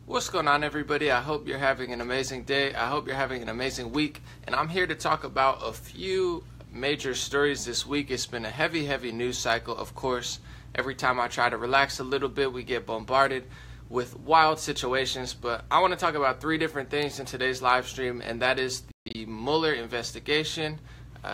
What's going on, everybody? I hope you're having an amazing day. I hope you're having an amazing week. And I'm here to talk about a few major stories this week. It's been a heavy news cycle, of course. Every time I try to relax a little bit, we get bombarded with wild situations. But I want to talk about three different things in today's live stream, and that is the Mueller investigation,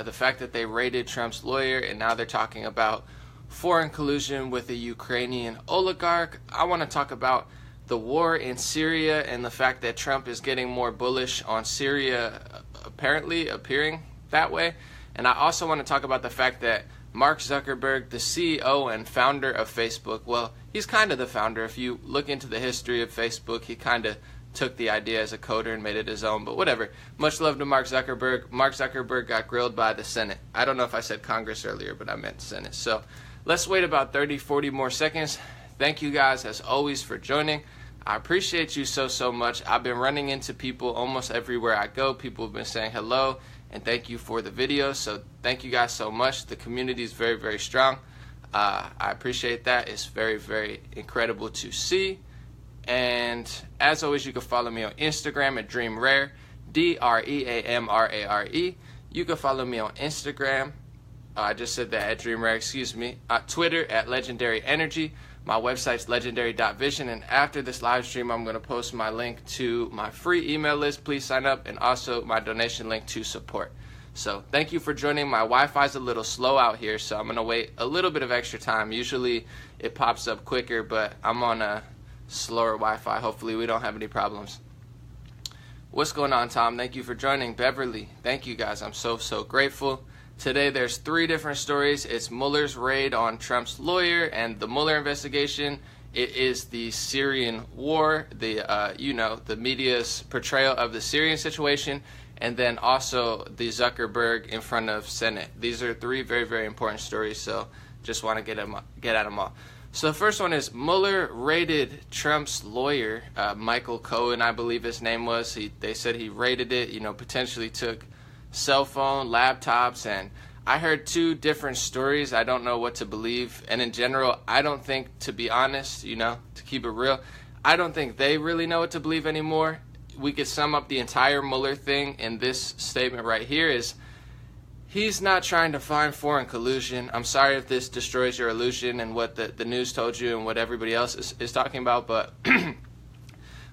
the fact that they raided Trump's lawyer, and now they're talking about foreign collusion with a Ukrainian oligarch. I want to talk about the war in Syria and the fact that Trump is getting more bullish on Syria, apparently appearing that way. And I also want to talk about the fact that Mark Zuckerberg, the CEO and founder of Facebook, well, he's kind of the founder. If you look into the history of Facebook, he kind of took the idea as a coder and made it his own, but whatever. Much love to Mark Zuckerberg. Mark Zuckerberg got grilled by the Senate. I don't know if I said Congress earlier, but I meant Senate. So let's wait about 30-40 more seconds. Thank you guys, as always, for joining. I appreciate you so much. I've been running into people almost everywhere I go. People have been saying hello and thank you for the videos. So thank you guys so much. The community is very strong. I appreciate that. It's very incredible to see. And as always, you can follow me on Instagram at DreamRare, DreamRare. You can follow me on Instagram. I just said that at DreamRare, excuse me. Twitter at Legendary Energy. My website's legendary.vision, and after this live stream, I'm going to post my link to my free email list. Please sign up, and also my donation link to support. So thank you for joining. My Wi-Fi's a little slow out here, so I'm going to wait a little bit of extra time. Usually it pops up quicker, but I'm on a slower Wi-Fi. Hopefully we don't have any problems. What's going on, Tom? Thank you for joining. Beverly, thank you guys. I'm so grateful. Today there's three different stories. It's Mueller's raid on Trump's lawyer and the Mueller investigation. It is the Syrian war, the media's portrayal of the Syrian situation, and then also the Zuckerberg in front of Senate. These are three very important stories, so just want to get at them all. So the first one is Mueller raided Trump's lawyer, Michael Cohen, I believe his name was. They said he raided it, potentially took cell phone, laptops, and I heard two different stories. I don't know what to believe, and in general, I don't think, to be honest, to keep it real, I don't think they really know what to believe anymore. We could sum up the entire Mueller thing in this statement right here is he's not trying to find foreign collusion. I'm sorry if this destroys your illusion and what the news told you and what everybody else is talking about, but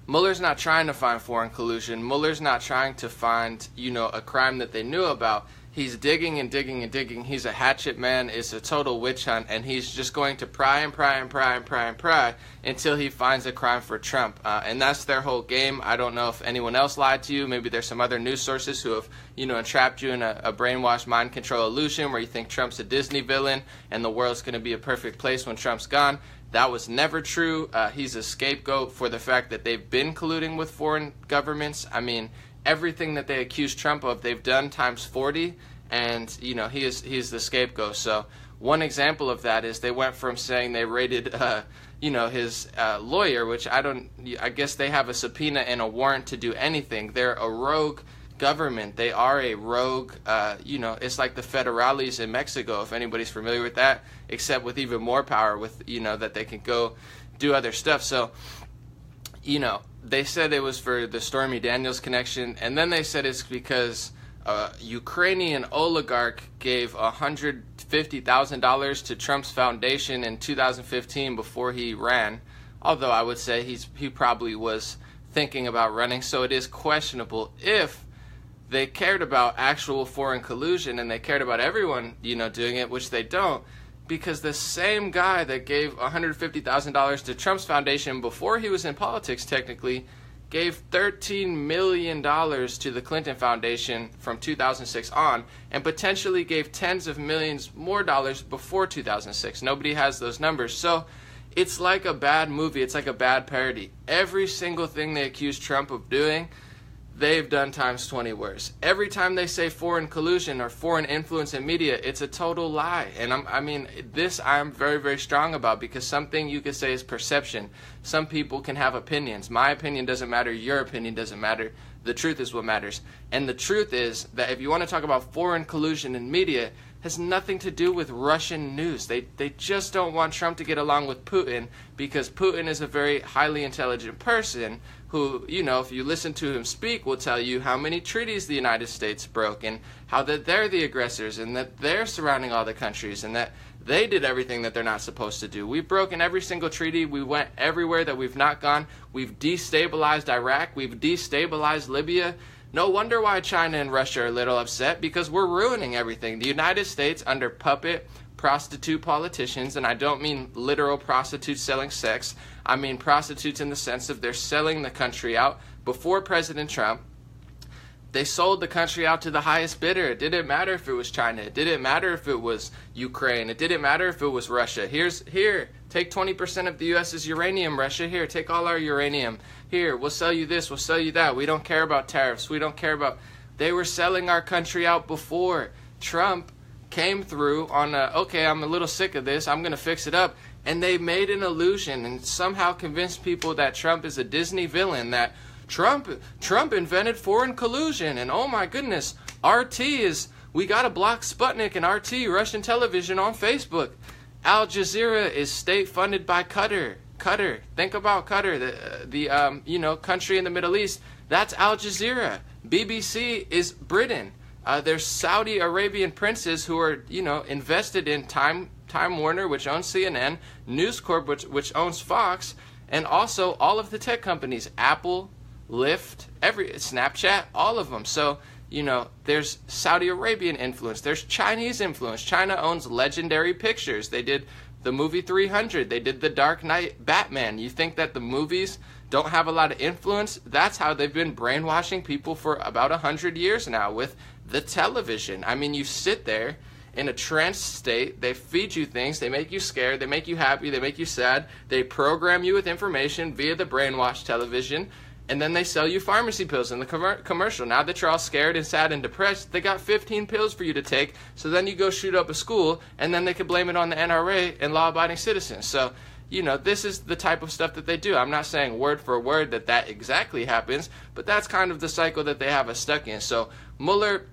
Mueller's not trying to find foreign collusion. Mueller's not trying to find, a crime that they knew about. He's digging and digging. He's a hatchet man. It's a total witch hunt, and he's just going to pry until he finds a crime for Trump. And that's their whole game. I don't know if anyone else lied to you. Maybe there's some other news sources who have, entrapped you in a brainwashed mind control illusion where you think Trump's a Disney villain and the world's going to be a perfect place when Trump's gone. That was never true. He's a scapegoat for the fact that they've been colluding with foreign governments. I mean, everything that they accuse Trump of, they've done times 40, and he's the scapegoat. So one example of that is they went from saying they raided his lawyer, which I guess they have a subpoena and a warrant to do anything. They're a rogue government. They are a rogue, it's like the federales in Mexico, if anybody's familiar with that, except with even more power, with that they can go do other stuff. So they said it was for the Stormy Daniels connection, and then they said it's because a Ukrainian oligarch gave $150,000 to Trump's foundation in 2015 before he ran, although I would say he probably was thinking about running. So it is questionable if they cared about actual foreign collusion and they cared about everyone, doing it, which they don't, because the same guy that gave $150,000 to Trump's foundation before he was in politics technically gave $13 million to the Clinton Foundation from 2006 on, and potentially gave tens of millions more dollars before 2006. Nobody has those numbers. So it's like a bad movie. It's like a bad parody. Every single thing they accuse Trump of doing, they've done times 20 worse. Every time they say foreign collusion or foreign influence in media, it's a total lie. And I'm very strong about, because something you could say is perception. Some people can have opinions. My opinion doesn't matter. Your opinion doesn't matter. The truth is what matters. And the truth is that if you want to talk about foreign collusion in media, has nothing to do with Russian news. They just don't want Trump to get along with Putin because Putin is a very highly intelligent person who, you know, if you listen to him speak, will tell you how many treaties the United States broke and how that they're the aggressors and that they're surrounding all the countries and that they did everything that they're not supposed to do. We've broken every single treaty. We went everywhere that we've not gone. We've destabilized Iraq. We've destabilized Libya. No wonder why China and Russia are a little upset, because we're ruining everything. The United States, under puppet prostitute politicians, and I don't mean literal prostitutes selling sex, I mean prostitutes in the sense of they're selling the country out. Before President Trump, they sold the country out to the highest bidder. It didn't matter if it was China. It didn't matter if it was Ukraine. It didn't matter if it was Russia. Here, take 20% of the U.S.'s uranium, Russia. Here, take all our uranium. Here, we'll sell you this, we'll sell you that. We don't care about tariffs. We don't care about... They were selling our country out before. Trump came through on okay, I'm a little sick of this. I'm going to fix it up. And they made an illusion and somehow convinced people that Trump is a Disney villain, that Trump invented foreign collusion, and oh my goodness, we got to block Sputnik and RT, Russian television, on Facebook. Al Jazeera is state funded by Qatar. Think about Qatar, the country in the Middle East. That's Al Jazeera. BBC is Britain. There's Saudi Arabian princes who are, invested in Time Warner, which owns CNN, News Corp, which owns Fox, and also all of the tech companies, Apple, Lyft, Snapchat, all of them. So, there's Saudi Arabian influence. There's Chinese influence. China owns Legendary Pictures. They did the movie 300. They did the Dark Knight Batman. You think that the movies don't have a lot of influence? That's how they've been brainwashing people for about 100 years now with the television. I mean, you sit there in a trance state, they feed you things, they make you scared, they make you happy, they make you sad, they program you with information via the brainwash television, and then they sell you pharmacy pills in the commercial. Now that you're all scared and sad and depressed, they got 15 pills for you to take, so then you go shoot up a school, and then they can blame it on the NRA and law-abiding citizens. So, this is the type of stuff that they do. I'm not saying word for word that exactly happens, but that's kind of the cycle that they have us stuck in. So Mueller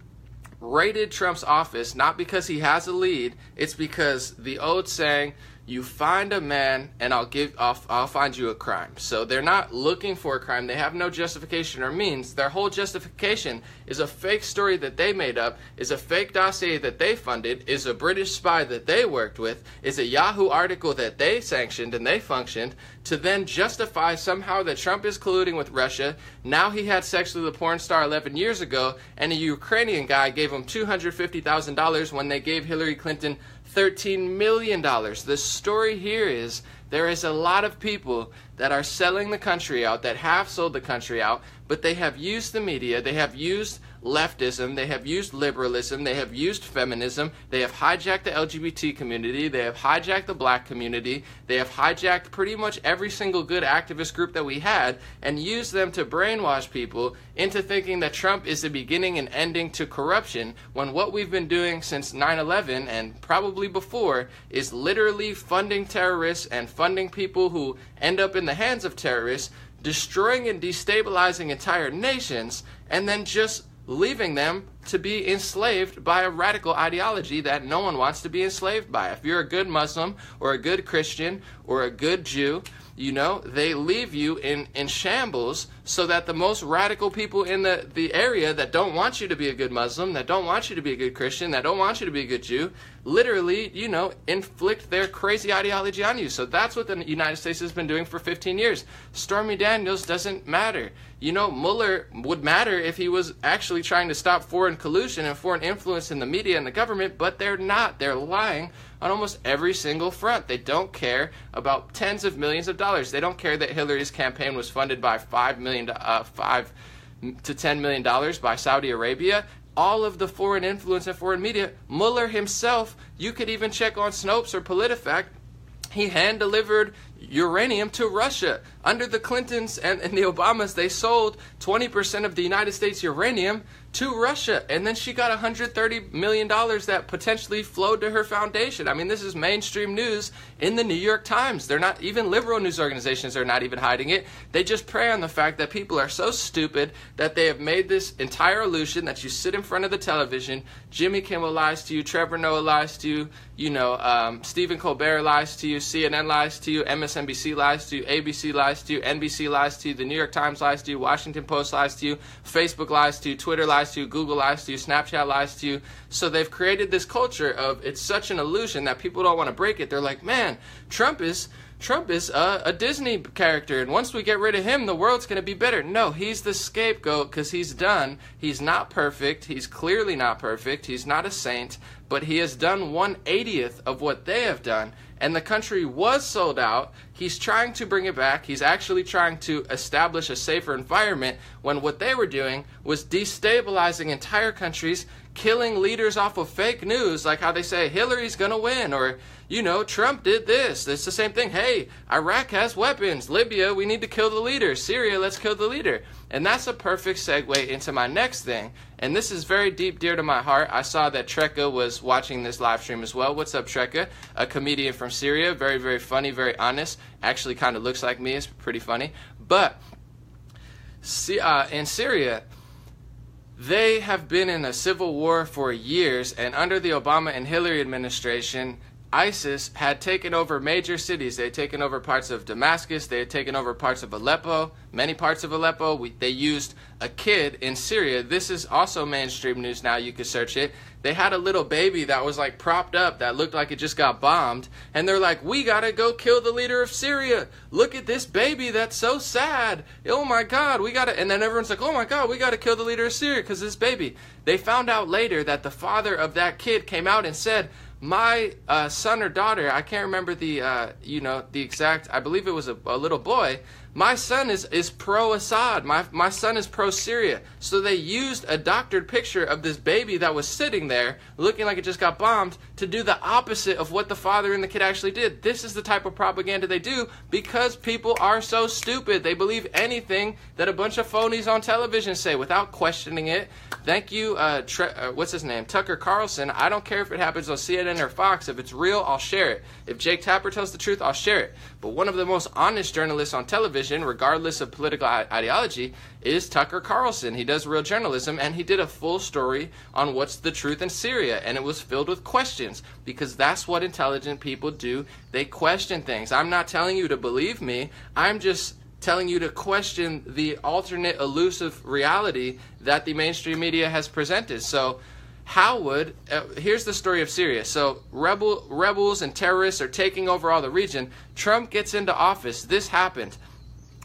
raided Trump's office not because he has a lead, it's because the old saying, you find a man and I'll find you a crime. So they're not looking for a crime. They have no justification or means. Their whole justification is a fake story that they made up, is a fake dossier that they funded, is a British spy that they worked with, is a Yahoo article that they sanctioned and they functioned to then justify somehow that Trump is colluding with Russia. Now he had sex with a porn star 11 years ago, and a Ukrainian guy gave him $250,000 when they gave Hillary Clinton $13 million. The story here is there is a lot of people that are selling the country out, that have sold the country out, but they have used the media, they have used leftism, they have used liberalism, they have used feminism, they have hijacked the LGBT community, they have hijacked the black community, they have hijacked pretty much every single good activist group that we had and used them to brainwash people into thinking that Trump is the beginning and ending to corruption, when what we've been doing since 9/11 and probably before is literally funding terrorists and funding people who end up in the hands of terrorists, destroying and destabilizing entire nations, and then just leaving them to be enslaved by a radical ideology that no one wants to be enslaved by. If you're a good Muslim or a good Christian or a good Jew, they leave you in shambles so that the most radical people in the area that don't want you to be a good Muslim, that don't want you to be a good Christian, that don't want you to be a good Jew, literally, inflict their crazy ideology on you. So that's what the United States has been doing for 15 years. Stormy Daniels doesn't matter. Mueller would matter if he was actually trying to stop foreign collusion and foreign influence in the media and the government, but they're not. They're lying on almost every single front. They don't care about tens of millions of dollars. They don't care that Hillary's campaign was funded by $5 to $10 million by Saudi Arabia. All of the foreign influence and foreign media, Mueller himself, you could even check on Snopes or PolitiFact, he hand-delivered uranium to Russia. Under the Clintons and the Obamas, they sold 20% of the United States uranium to Russia, and then she got $130 million that potentially flowed to her foundation. I mean, this is mainstream news in the New York Times. They're not, even liberal news organizations are not even hiding it. They just prey on the fact that people are so stupid that they have made this entire illusion that you sit in front of the television, Jimmy Kimmel lies to you, Trevor Noah lies to you, Stephen Colbert lies to you, CNN lies to you, MSNBC lies to you, ABC lies to you, NBC lies to you, the New York Times lies to you, Washington Post lies to you, Facebook lies to you, Twitter lies to you, Google lies to you, Snapchat lies to you. So they've created this culture of it's such an illusion that people don't want to break it. They're like, man, Trump is a Disney character, and once we get rid of him, the world's going to be better. No, he's the scapegoat because he's done. He's not perfect. He's clearly not perfect. He's not a saint, but he has done 1/80th of what they have done, and the country was sold out. He's trying to bring it back. He's actually trying to establish a safer environment when what they were doing was destabilizing entire countries, killing leaders off of fake news, like how they say Hillary's going to win, or, Trump did this. It's the same thing. Hey, Iraq has weapons. Libya, we need to kill the leader. Syria, let's kill the leader. And that's a perfect segue into my next thing. And this is very deep, dear to my heart. I saw that Trekka was watching this live stream as well. What's up, Trekka? A comedian from Syria. Very, very funny, very honest. Actually kind of looks like me. It's pretty funny. But in Syria, they have been in a civil war for years. And under the Obama and Hillary administration, ISIS had taken over major cities. They had taken over parts of Damascus. They had taken over parts of Aleppo, many parts of Aleppo. They used a kid in Syria. This is also mainstream news now. You can search it. They had a little baby that was like propped up that looked like it just got bombed. And they're like, we got to go kill the leader of Syria. Look at this baby. That's so sad. Oh my God, we got to. And then everyone's like, oh my God, we got to kill the leader of Syria because this baby. They found out later that the father of that kid came out and said, my son or daughter, I can't remember the exact, I believe it was a little boy. My son is pro-Assad. My son is pro-Syria. So they used a doctored picture of this baby that was sitting there looking like it just got bombed to do the opposite of what the father and the kid actually did. This is the type of propaganda they do because people are so stupid. They believe anything that a bunch of phonies on television say without questioning it. Thank you, what's his name? Tucker Carlson. I don't care if it happens on CNN or Fox. If it's real, I'll share it. If Jake Tapper tells the truth, I'll share it. But one of the most honest journalists on television, regardless of political ideology, is Tucker Carlson. He does real journalism, and he did a full story on what's the truth in Syria, and it was filled with questions, because that's what intelligent people do. They question things. I'm not telling you to believe me. I'm just telling you to question the alternate elusive reality that the mainstream media has presented. So here's the story of Syria. So rebels and terrorists are taking over all the region. Trump gets into office. This happened.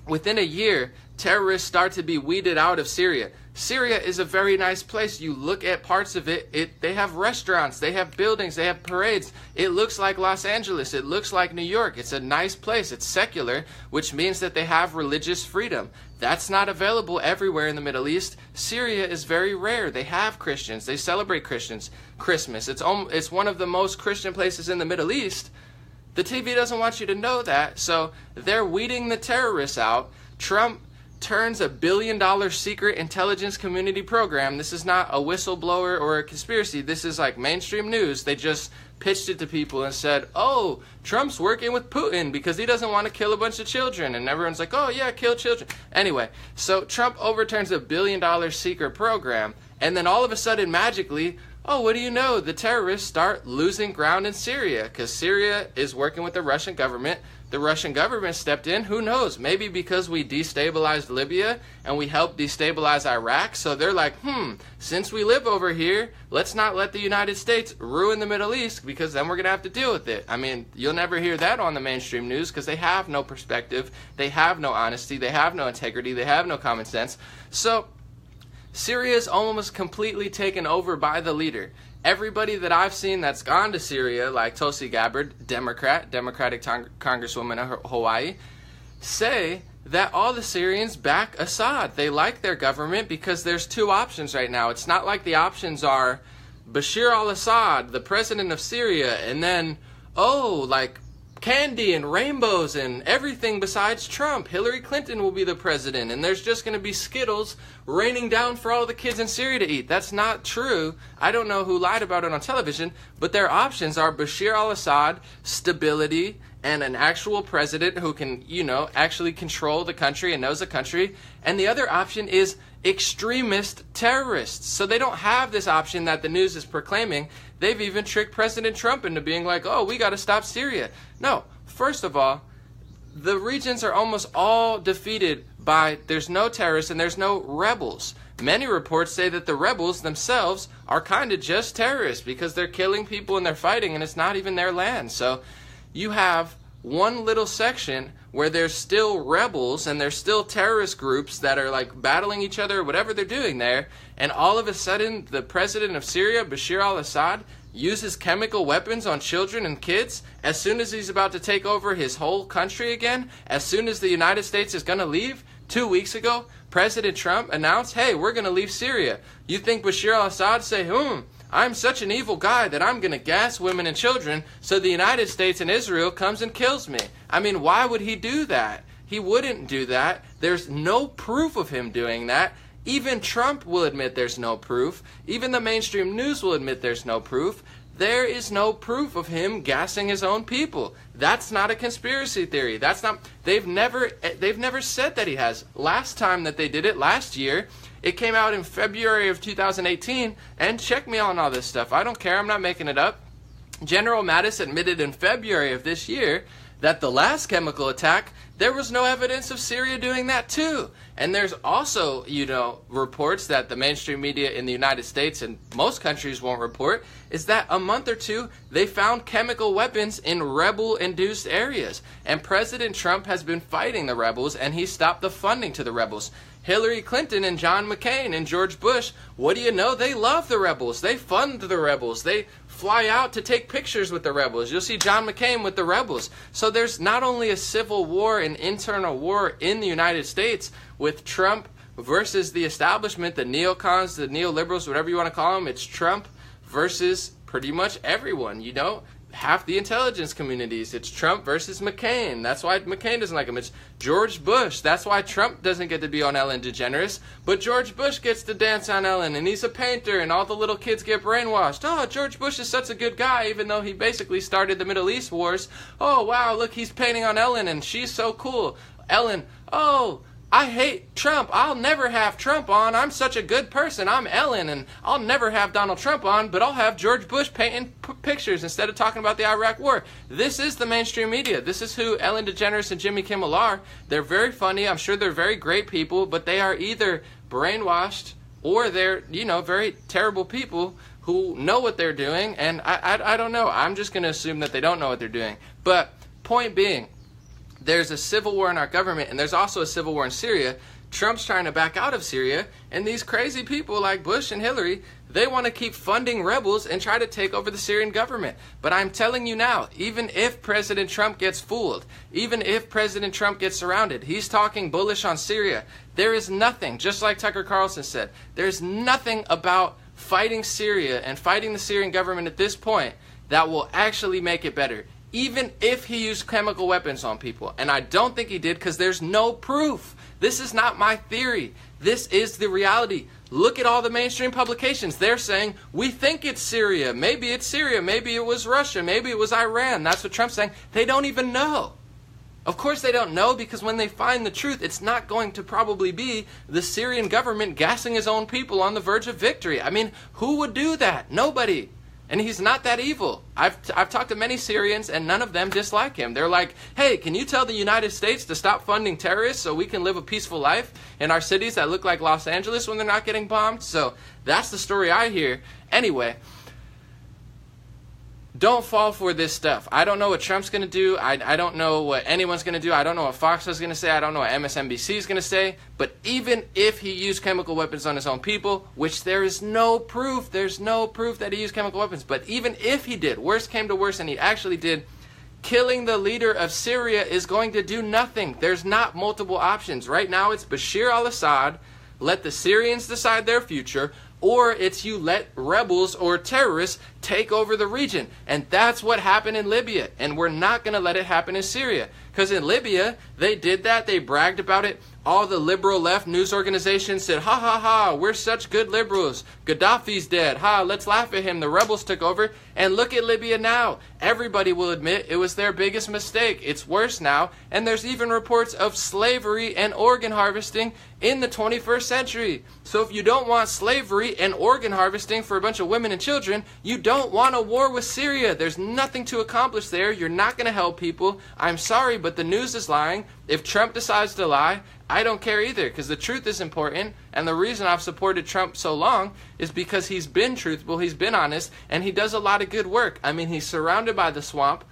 Within a year, terrorists start to be weeded out of Syria. Syria is a very nice place. You look at parts of it, they have restaurants, they have buildings, they have parades. It looks like Los Angeles. It looks like New York. It's a nice place. It's secular, which means that they have religious freedom. That's not available everywhere in the Middle East. Syria is very rare. They have Christians. They celebrate Christmas. It's one of the most Christian places in the Middle East. The TV doesn't want you to know that, so they're weeding the terrorists out. Trump turns $1 billion secret intelligence community program. This is not a whistleblower or a conspiracy. This is like mainstream news. They just pitched it to people and said, oh, Trump's working with Putin because he doesn't want to kill a bunch of children. And everyone's like, oh yeah, kill children. Anyway, so Trump overturns $1 billion secret program, and then all of a sudden, magically, oh, what do you know? The terrorists start losing ground in Syria because Syria is working with the Russian government. The Russian government stepped in. Who knows? Maybe because we destabilized Libya and we helped destabilize Iraq. So they're like, since we live over here, let's not let the United States ruin the Middle East because then we're going to have to deal with it. I mean, you'll never hear that on the mainstream news because they have no perspective. They have no honesty. They have no integrity. They have no common sense. So Syria is almost completely taken over by the leader. Everybody that I've seen that's gone to Syria, like Tulsi Gabbard, Democratic Congresswoman of Hawaii, say that all the Syrians back Assad. They like their government because there's two options right now. It's not like the options are Bashir al-Assad, the president of Syria, and then, candy and rainbows and everything besides Trump. Hillary Clinton will be the president, and there's just going to be Skittles raining down for all the kids in Syria to eat. That's not true. I don't know who lied about it on television, but their options are Bashar al-Assad, stability, and an actual president who can, actually control the country and knows the country. And the other option is extremist terrorists. So they don't have this option that the news is proclaiming. They've even tricked President Trump into being like, oh, we got to stop Syria. No, first of all, the regions are almost all defeated by there's no terrorists and there's no rebels. Many reports say that the rebels themselves are kind of just terrorists because they're killing people and they're fighting and it's not even their land. So you have one little section where there's still rebels and there's still terrorist groups that are like battling each other or whatever they're doing there, and all of a sudden the president of Syria, Bashar al-Assad, uses chemical weapons on children and kids as soon as he's about to take over his whole country again, as soon as the United States is going to leave. 2 weeks ago, President Trump announced, hey, we're going to leave Syria. You think Bashar al-Assad say, I'm such an evil guy that I'm going to gas women and children so the United States and Israel comes and kills me? I mean, why would he do that? He wouldn't do that. There's no proof of him doing that. Even Trump will admit there's no proof. Even the mainstream news will admit there's no proof. There is no proof of him gassing his own people. That's not a conspiracy theory. They've never said that he has. Last time that they did it, last year, it came out in February of 2018, and check me on all this stuff. I don't care. I'm not making it up. General Mattis admitted in February of this year that the last chemical attack, there was no evidence of Syria doing that too. And there's also, reports that the mainstream media in the United States and most countries won't report, is that a month or two, they found chemical weapons in rebel-induced areas. And President Trump has been fighting the rebels, and he stopped the funding to the rebels. Hillary Clinton and John McCain and George Bush, what do you know? They love the rebels. They fund the rebels. They fly out to take pictures with the rebels. You'll see John McCain with the rebels. So there's not only a civil war, an internal war in the United States with Trump versus the establishment, the neocons, the neoliberals, whatever you want to call them. It's Trump versus pretty much everyone, half the intelligence communities. It's Trump versus McCain. That's why McCain doesn't like him. It's George Bush. That's why Trump doesn't get to be on Ellen DeGeneres, but George Bush gets to dance on Ellen, and he's a painter, and all the little kids get brainwashed. Oh, George Bush is such a good guy, even though he basically started the Middle East wars. Oh, wow, look, he's painting on Ellen, and she's so cool. Ellen, oh, I hate Trump. I'll never have Trump on. I'm such a good person. I'm Ellen, and I'll never have Donald Trump on, but I'll have George Bush painting pictures instead of talking about the Iraq War. This is the mainstream media. This is who Ellen DeGeneres and Jimmy Kimmel are. They're very funny. I'm sure they're very great people, but they are either brainwashed or they're, very terrible people who know what they're doing, and I don't know. I'm just going to assume that they don't know what they're doing. But point being, there's a civil war in our government, and there's also a civil war in Syria. Trump's trying to back out of Syria, and these crazy people like Bush and Hillary, they want to keep funding rebels and try to take over the Syrian government. But I'm telling you now, even if President Trump gets fooled, even if President Trump gets surrounded, he's talking bullish on Syria. There is nothing, just like Tucker Carlson said, there's nothing about fighting Syria and fighting the Syrian government at this point that will actually make it better. Even if he used chemical weapons on people. And I don't think he did because there's no proof. This is not my theory. This is the reality. Look at all the mainstream publications. They're saying, we think it's Syria. Maybe it's Syria. Maybe it was Russia. Maybe it was Iran. That's what Trump's saying. They don't even know. Of course they don't know, because when they find the truth, it's not going to probably be the Syrian government gassing his own people on the verge of victory. I mean, who would do that? Nobody. And he's not that evil. I've talked to many Syrians, and none of them dislike him. They're like, hey, can you tell the United States to stop funding terrorists so we can live a peaceful life in our cities that look like Los Angeles when they're not getting bombed? So that's the story I hear. Anyway, don't fall for this stuff. I don't know what Trump's going to do. I don't know what anyone's going to do. I don't know what Fox is going to say. I don't know what MSNBC is going to say. But even if he used chemical weapons on his own people, which there is no proof, there's no proof that he used chemical weapons. But even if he did, worst came to worst and he actually did, killing the leader of Syria is going to do nothing. There's not multiple options. Right now it's Bashar al-Assad, let the Syrians decide their future, or it's you let rebels or terrorists take over the region. And that's what happened in Libya. And we're not going to let it happen in Syria. Because in Libya, they did that. They bragged about it. All the liberal left news organizations said, ha ha ha, we're such good liberals. Gaddafi's dead. Ha, let's laugh at him. The rebels took over. And look at Libya now. Everybody will admit it was their biggest mistake. It's worse now. And there's even reports of slavery and organ harvesting in the 21st century. So if you don't want slavery and organ harvesting for a bunch of women and children, you don't want a war with Syria. There's nothing to accomplish there. You're not going to help people. I'm sorry, but the news is lying. If Trump decides to lie, I don't care either, because the truth is important. And the reason I've supported Trump so long is because he's been truthful, he's been honest, and he does a lot of good work. I mean, he's surrounded by the swamp.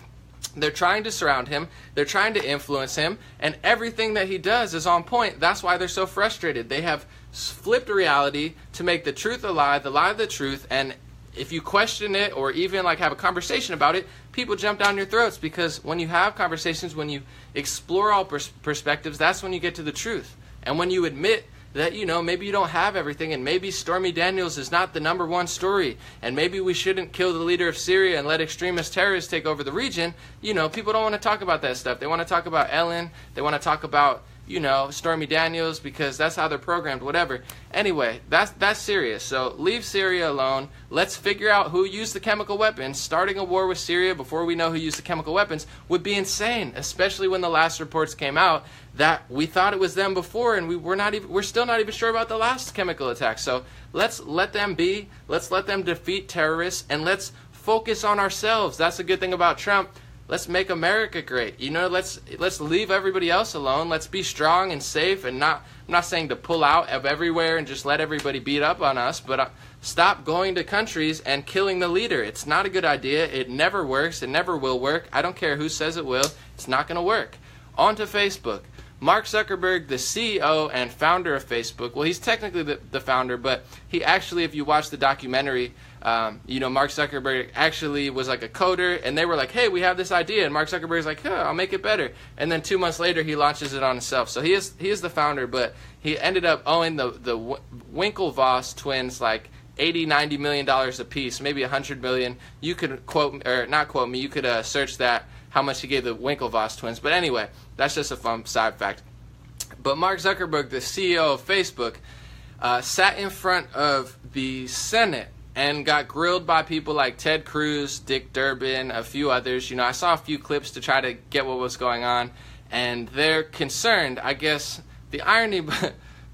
They're trying to surround him. They're trying to influence him. And everything that he does is on point. That's why they're so frustrated. They have flipped reality to make the truth a lie, the lie the truth. And if you question it or even like have a conversation about it, people jump down your throats, because when you have conversations, when you explore all perspectives, that's when you get to the truth. And when you admit that, you know, maybe you don't have everything, and maybe Stormy Daniels is not the #1 story, and maybe we shouldn't kill the leader of Syria and let extremist terrorists take over the region, you know, people don't want to talk about that stuff. They want to talk about Ellen. They want to talk about, you know, Stormy Daniels, because that's how they're programmed, whatever. Anyway, that's serious. So leave Syria alone. Let's figure out who used the chemical weapons. Starting a war with Syria before we know who used the chemical weapons would be insane, especially when the last reports came out that we thought it was them before, and we're still not even sure about the last chemical attack. So let's let them be. Let's let them defeat terrorists, and let's focus on ourselves. That's the good thing about Trump. Let's make America great. You know, let's leave everybody else alone. Let's be strong and safe, and I'm not saying to pull out of everywhere and just let everybody beat up on us, but stop going to countries and killing the leader. It's not a good idea. It never works. It never will work. I don't care who says it will. It's not going to work. On to Facebook. Mark Zuckerberg, the CEO and founder of Facebook, well, he's technically the founder, but he actually, if you watch the documentary, you know, Mark Zuckerberg actually was like a coder, and they were like, hey, we have this idea, and Mark Zuckerberg's like, I'll make it better. And then 2 months later, he launches it on himself. So he is the founder, but he ended up owing the Winklevoss twins like $80-90 million a piece, maybe $100 million. You could not quote me, you could search that, how much he gave the Winklevoss twins. But anyway, that's just a fun side fact. But Mark Zuckerberg, the CEO of Facebook, sat in front of the Senate and got grilled by people like Ted Cruz, Dick Durbin, a few others. You know, I saw a few clips to try to get what was going on, and they're concerned. I guess the irony,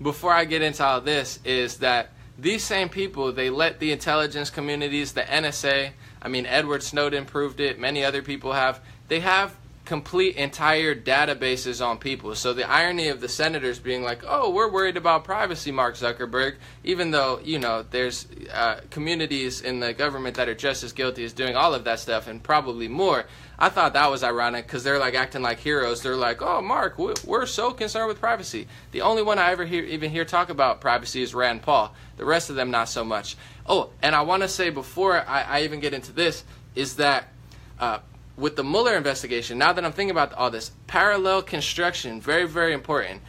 before I get into all this, is that these same people, they let the intelligence communities, the NSA, I mean, Edward Snowden proved it, many other people have, they have complete entire databases on people. So the irony of the senators being like, oh, we're worried about privacy, Mark Zuckerberg, even though, you know, there's communities in the government that are just as guilty as doing all of that stuff and probably more. I thought that was ironic, because they're like acting like heroes. They're like, oh, Mark, we're so concerned with privacy. The only one I ever hear talk about privacy is Rand Paul. The rest of them, not so much. Oh, and I want to say before I even get into this, is that with the Mueller investigation, now that I'm thinking about all this, parallel construction, very, very important.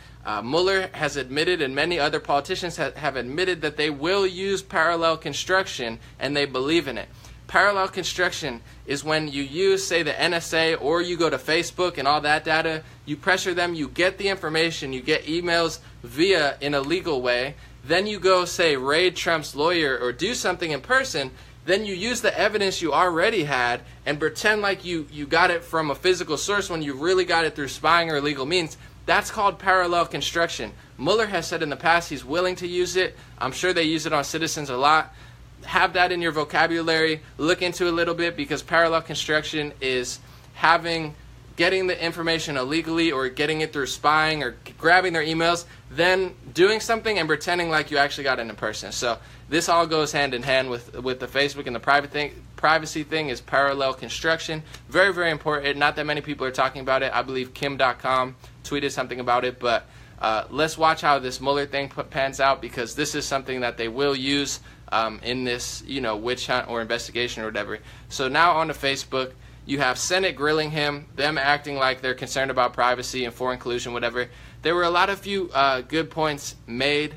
Mueller has admitted, and many other politicians have admitted, that they will use parallel construction, and they believe in it. Parallel construction is when you use, say, the NSA, or you go to Facebook and all that data, you pressure them, you get the information, you get emails in a legal way, then you go, say, raid Trump's lawyer or do something in person. Then you use the evidence you already had and pretend like you got it from a physical source when you really got it through spying or illegal means. That's called parallel construction. Mueller has said in the past he's willing to use it. I'm sure they use it on citizens a lot. Have that in your vocabulary. Look into it a little bit, because parallel construction is getting the information illegally or getting it through spying or grabbing their emails, then doing something and pretending like you actually got it in person. So this all goes hand in hand with the Facebook and the privacy thing is parallel construction. Very, very important. Not that many people are talking about it. I believe Kim.com tweeted something about it, but let's watch how this Mueller thing pans out, because this is something that they will use in this, you know, witch hunt or investigation or whatever. So now on to Facebook. You have Senate grilling him, them acting like they're concerned about privacy and foreign collusion, whatever. There were a few good points made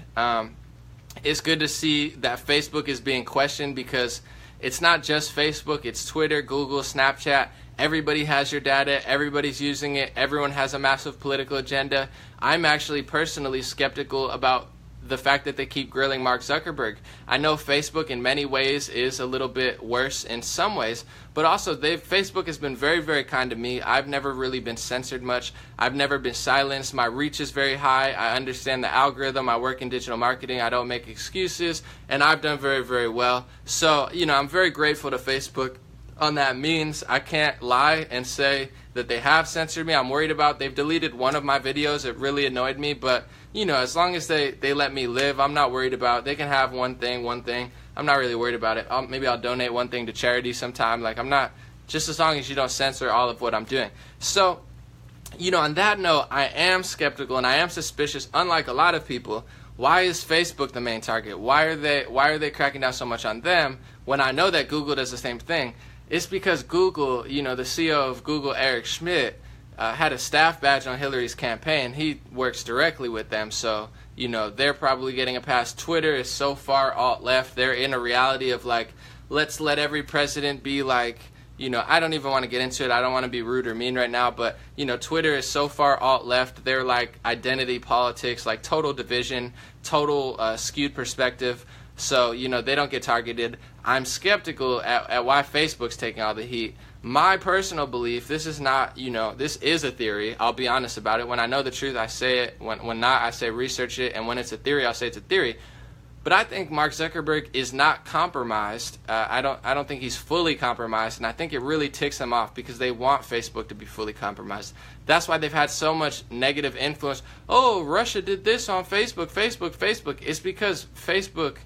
it's good to see that Facebook is being questioned, because it's not just Facebook, it's Twitter, Google, Snapchat. Everybody has your data, everybody's using it, everyone has a massive political agenda. I'm actually personally skeptical about the fact that they keep grilling Mark Zuckerberg. I know Facebook in many ways is a little bit worse in some ways, but also Facebook has been very, very kind to me. I've never really been censored much. I've never been silenced. My reach is very high. I understand the algorithm. I work in digital marketing. I don't make excuses, and I've done very, very well. So, I'm very grateful to Facebook on that means. I can't lie and say that they have censored me. I'm worried about, they've deleted one of my videos. It really annoyed me, but as long as they let me live, I'm not worried about, they can have one thing. I'm not really worried about it. Maybe I'll donate one thing to charity sometime. I'm not, just as long as you don't censor all of what I'm doing. So, on that note, I am skeptical and I am suspicious, unlike a lot of people. Why is Facebook the main target? Why are they cracking down so much on them when I know that Google does the same thing? It's because Google, the CEO of Google, Eric Schmidt, had a staff badge on Hillary's campaign. He works directly with them, so they're probably getting a pass. Twitter is so far alt-left. They're in a reality of let's let every president be I don't even want to get into it. I don't want to be rude or mean right now, but Twitter is so far alt-left. They're identity politics, total division, total skewed perspective. So they don't get targeted. I'm skeptical at why Facebook's taking all the heat. My personal belief, this is not, this is a theory. I'll be honest about it. When I know the truth, I say it. When not, I say research it. And when it's a theory, I'll say it's a theory. But I think Mark Zuckerberg is not compromised. I don't think he's fully compromised, and I think it really ticks them off because they want Facebook to be fully compromised. That's why they've had so much negative influence. Oh, Russia did this on Facebook. It's because Facebook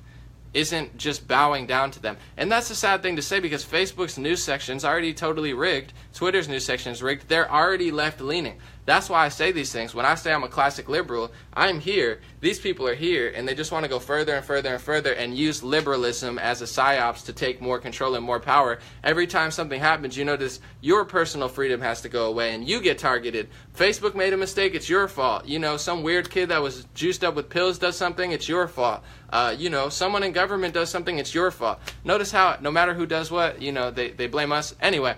isn't just bowing down to them. And that's a sad thing to say because Facebook's news section is already totally rigged. Twitter's news section is rigged. They're already left-leaning. That's why I say these things. When I say I'm a classic liberal, I'm here. These people are here, and they just want to go further and further and further and use liberalism as a psyops to take more control and more power. Every time something happens, you notice your personal freedom has to go away, and you get targeted. Facebook made a mistake, it's your fault. Some weird kid that was juiced up with pills does something, it's your fault. Someone in government does something, it's your fault. Notice how no matter who does what, they blame us. Anyway,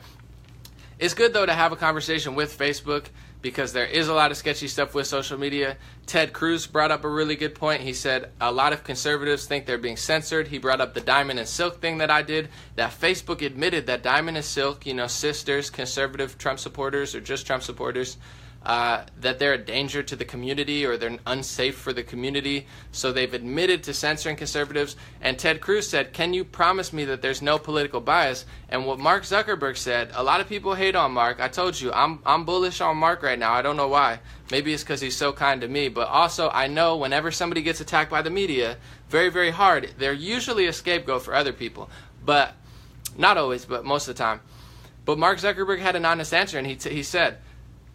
it's good, though, to have a conversation with Facebook because there is a lot of sketchy stuff with social media. Ted Cruz brought up a really good point. He said a lot of conservatives think they're being censored. He brought up the Diamond and Silk thing that I did, that Facebook admitted that Diamond and Silk, sisters, conservative Trump supporters or just Trump supporters, that they're a danger to the community or they're unsafe for the community. So they've admitted to censoring conservatives. And Ted Cruz said, can you promise me that there's no political bias? And what Mark Zuckerberg said, a lot of people hate on Mark. I told you, I'm bullish on Mark right now. I don't know why. Maybe it's because he's so kind to me. But also, I know whenever somebody gets attacked by the media very, very hard, they're usually a scapegoat for other people. But not always, but most of the time. But Mark Zuckerberg had an honest answer, and he said,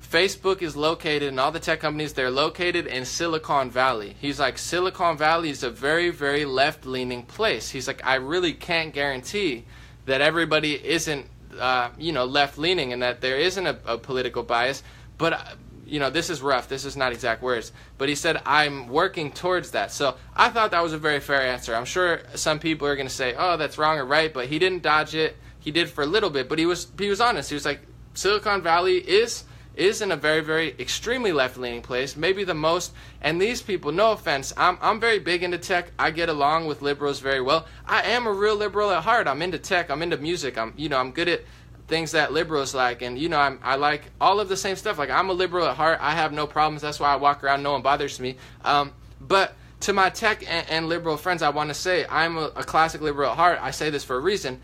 Facebook is located, and all the tech companies, they're located in Silicon Valley. He's like, Silicon Valley is a very, very left-leaning place. He's like, I really can't guarantee that everybody isn't, left-leaning and that there isn't a political bias. But, this is rough. This is not exact words. But he said, I'm working towards that. So I thought that was a very fair answer. I'm sure some people are going to say, oh, that's wrong or right, but he didn't dodge it. He did for a little bit, but he was honest. He was like, Silicon Valley is in a very, very extremely left-leaning place, maybe the most. And these people, no offense, I'm very big into tech. I get along with liberals very well. I am a real liberal at heart. I'm into tech. I'm into music. I'm good at things that liberals like, and I like all of the same stuff. Like, I'm a liberal at heart. I have no problems. That's why I walk around. No one bothers me. But to my tech and liberal friends, I want to say I'm a classic liberal at heart. I say this for a reason.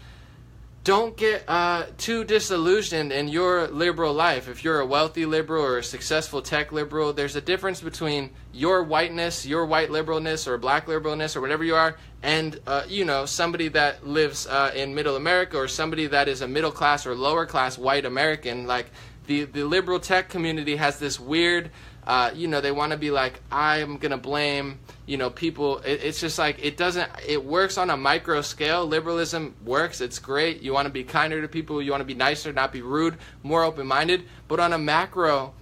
Don't get too disillusioned in your liberal life. If you're a wealthy liberal or a successful tech liberal, there's a difference between your whiteness, your white liberalness or black liberalness or whatever you are, and somebody that lives in middle America or somebody that is a middle class or lower class white American. Like the liberal tech community has this weird, they want to be like, I'm going to blame, people. It's just like, it works on a micro scale. Liberalism works. It's great. You want to be kinder to people. You want to be nicer, not be rude, more open-minded. But on a macro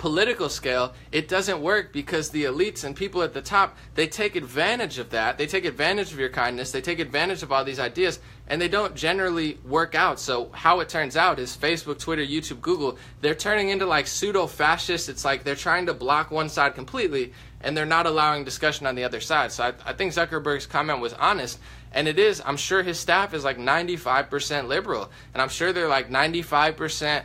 political scale, it doesn't work because the elites and people at the top, they take advantage of that. They take advantage of your kindness. They take advantage of all these ideas, and they don't generally work out. So how it turns out is Facebook, Twitter, YouTube, Google, they're turning into like pseudo-fascists. It's like they're trying to block one side completely, and they're not allowing discussion on the other side. So I think Zuckerberg's comment was honest. And it is, I'm sure his staff is like 95% liberal. And I'm sure they're like 95%,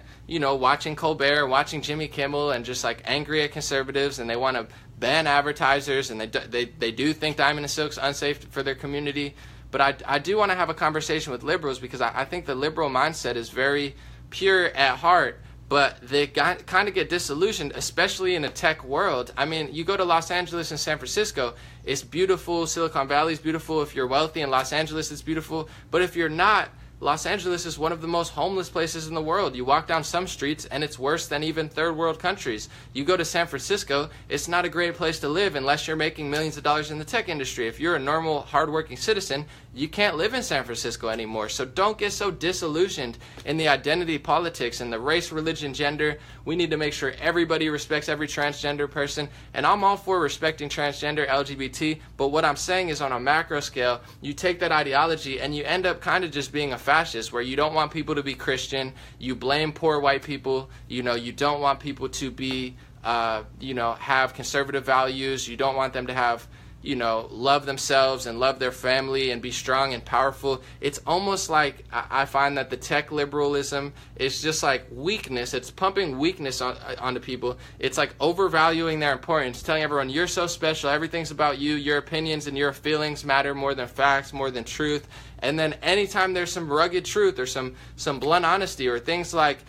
watching Colbert, watching Jimmy Kimmel, and just like angry at conservatives, and they want to ban advertisers, and they do think Diamond and Silk's unsafe for their community. But I do want to have a conversation with liberals, because I think the liberal mindset is very pure at heart, but they kind of get disillusioned, especially in a tech world. I mean, you go to Los Angeles and San Francisco, it's beautiful. Silicon Valley is beautiful. If you're wealthy in Los Angeles, it's beautiful. But if you're not, Los Angeles is one of the most homeless places in the world. You walk down some streets and it's worse than even third world countries. You go to San Francisco, it's not a great place to live unless you're making millions of dollars in the tech industry. If you're a normal, hardworking citizen, you can't live in San Francisco anymore. So don't get so disillusioned in the identity politics and the race, religion, gender. We need to make sure everybody respects every transgender person. And I'm all for respecting transgender, LGBT, but what I'm saying is on a macro scale, you take that ideology and you end up kind of just being a fascist, where you don't want people to be Christian, you blame poor white people, you don't want people to be, have conservative values, you don't want them to have, love themselves and love their family and be strong and powerful. It's almost like I find that the tech liberalism is just like weakness. It's pumping weakness onto people. It's like overvaluing their importance, telling everyone you're so special, everything's about you, your opinions and your feelings matter more than facts, more than truth. And then anytime there's some rugged truth or some blunt honesty or things like,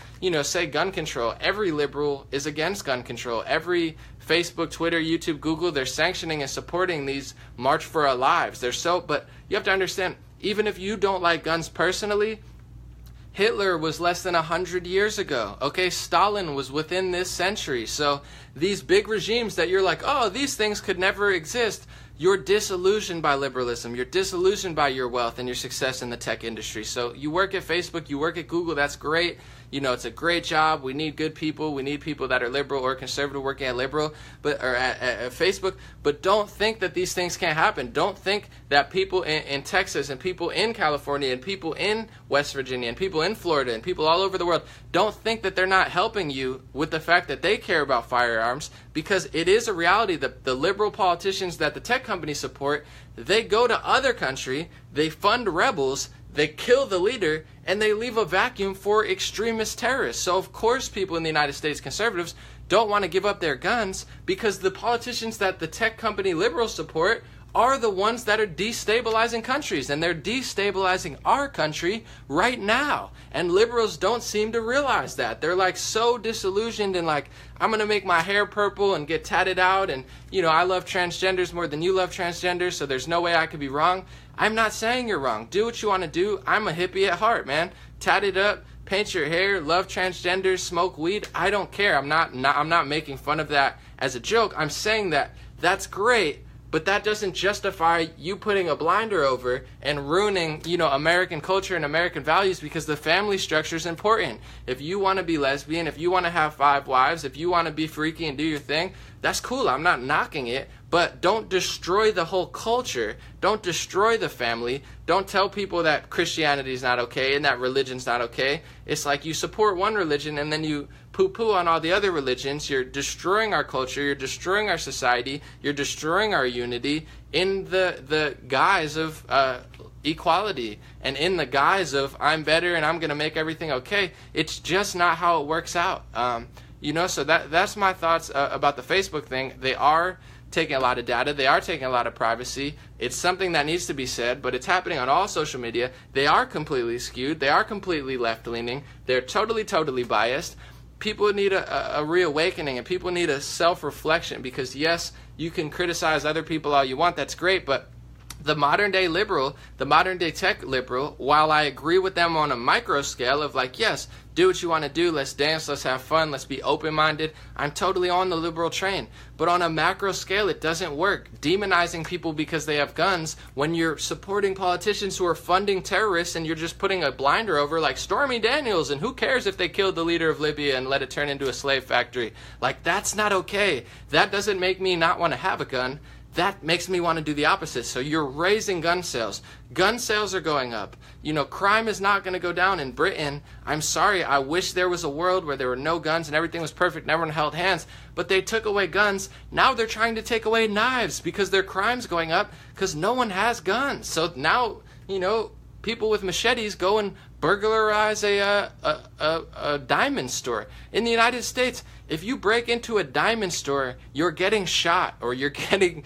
say gun control, every liberal is against gun control. Every Facebook, Twitter, YouTube, Google, they're sanctioning and supporting these March for Our Lives. But you have to understand, even if you don't like guns personally, Hitler was less than 100 years ago. Okay, Stalin was within this century. So these big regimes that you're like, oh, these things could never exist, you're disillusioned by liberalism. You're disillusioned by your wealth and your success in the tech industry. So you work at Facebook, you work at Google, that's great. It's a great job. We need good people. We need people that are liberal or conservative working at at Facebook. But don't think that these things can't happen. Don't think that people in Texas and people in California and people in West Virginia and people in Florida and people all over the world, don't think that they're not helping you with the fact that they care about firearms, because it is a reality that the liberal politicians that the tech companies support, they go to other country, they fund rebels, they kill the leader, and they leave a vacuum for extremist terrorists. So of course people in the United States, conservatives, don't want to give up their guns, because the politicians that the tech company liberals support are the ones that are destabilizing countries, and they're destabilizing our country right now. And liberals don't seem to realize that. They're like so disillusioned and like, I'm going to make my hair purple and get tatted out, and I love transgenders more than you love transgenders, so there's no way I could be wrong. I'm not saying you're wrong. Do what you want to do. I'm a hippie at heart, man. Tat it up, paint your hair, love transgenders, smoke weed. I don't care. I'm not making fun of that as a joke. I'm saying that that's great, but that doesn't justify you putting a blinder over and ruining, American culture and American values, because the family structure is important. If you want to be lesbian, if you want to have 5 wives, if you want to be freaky and do your thing, that's cool. I'm not knocking it. But don't destroy the whole culture. Don't destroy the family. Don't tell people that Christianity is not okay and that religion's not okay. It's like you support one religion and then you poo-poo on all the other religions. You're destroying our culture. You're destroying our society. You're destroying our unity in the guise of equality and in the guise of I'm better and I'm going to make everything okay. It's just not how it works out. So that's my thoughts about the Facebook thing. They are taking a lot of data. They are taking a lot of privacy. It's something that needs to be said, but it's happening on all social media. They are completely skewed. They are completely left-leaning. They're totally biased. People need a reawakening, and people need a self-reflection, because yes, you can criticize other people all you want. That's great, but the modern day liberal, the modern day tech liberal, while I agree with them on a micro scale of like, yes, do what you want to do. Let's dance. Let's have fun. Let's be open-minded. I'm totally on the liberal train. But on a macro scale, it doesn't work. Demonizing people because they have guns when you're supporting politicians who are funding terrorists and you're just putting a blinder over like Stormy Daniels, and who cares if they killed the leader of Libya and let it turn into a slave factory. Like, that's not okay. That doesn't make me not want to have a gun. That makes me want to do the opposite. So you're raising gun sales. Gun sales are going up. You know, crime is not going to go down in Britain. I'm sorry. I wish there was a world where there were no guns and everything was perfect and everyone held hands. But they took away guns. Now they're trying to take away knives because their crime's going up because no one has guns. So now, you know, people with machetes go and burglarize a diamond store. In the United States, if you break into a diamond store, you're getting shot or you're getting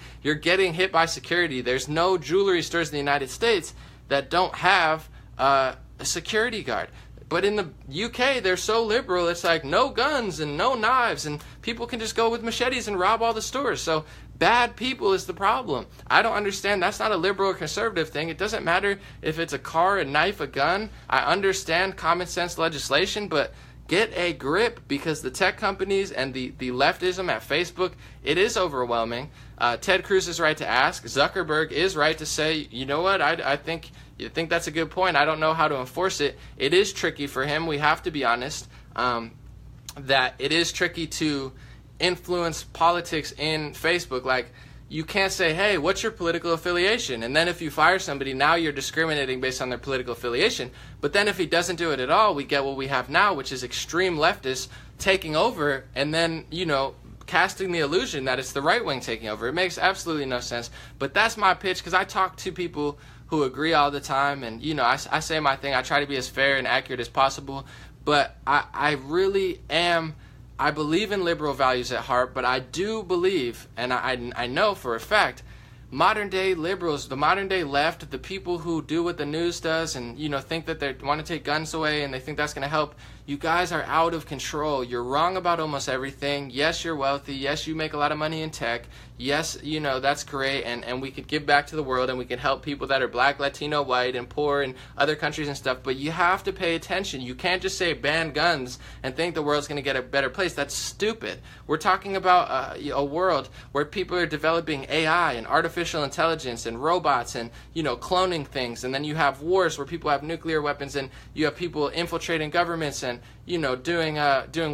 hit by security. There's no jewelry stores in the United States that don't have a security guard. But in the UK, they're so liberal, it's like no guns and no knives, and people can just go with machetes and rob all the stores. So bad people is the problem. I don't understand. That's not a liberal or conservative thing. It doesn't matter if it's a car, a knife, a gun. I understand common sense legislation, but get a grip, because the tech companies and the leftism at Facebook, it is overwhelming. Ted Cruz is right to ask. Zuckerberg is right to say, you know what, I think that's a good point. I don't know how to enforce it. It is tricky for him. We have to be honest that it is tricky to influence politics in Facebook. Like, you can't say, hey, what's your political affiliation? And then if you fire somebody, now you're discriminating based on their political affiliation. But then if he doesn't do it at all, we get what we have now, which is extreme leftists taking over and then, you know, casting the illusion that it's the right wing taking over. It makes absolutely no sense. But that's my pitch, because I talk to people who agree all the time, and, you know, I say my thing. I try to be as fair and accurate as possible. But I really am... I believe in liberal values at heart, but I do believe, and I know for a fact, modern day liberals, the modern day left, the people who do what the news does and, you know, think that they want to take guns away and they think that's going to help, you guys are out of control. You're wrong about almost everything. Yes, you're wealthy. Yes, you make a lot of money in tech. Yes, you know, that's great, and we could give back to the world and we can help people that are black, Latino, white, and poor in other countries and stuff, but you have to pay attention. You can't just say ban guns and think the world's going to get a better place. That's stupid. We're talking about a world where people are developing AI and artificial intelligence and robots and, you know, cloning things, and then you have wars where people have nuclear weapons and you have people infiltrating governments and, you know, doing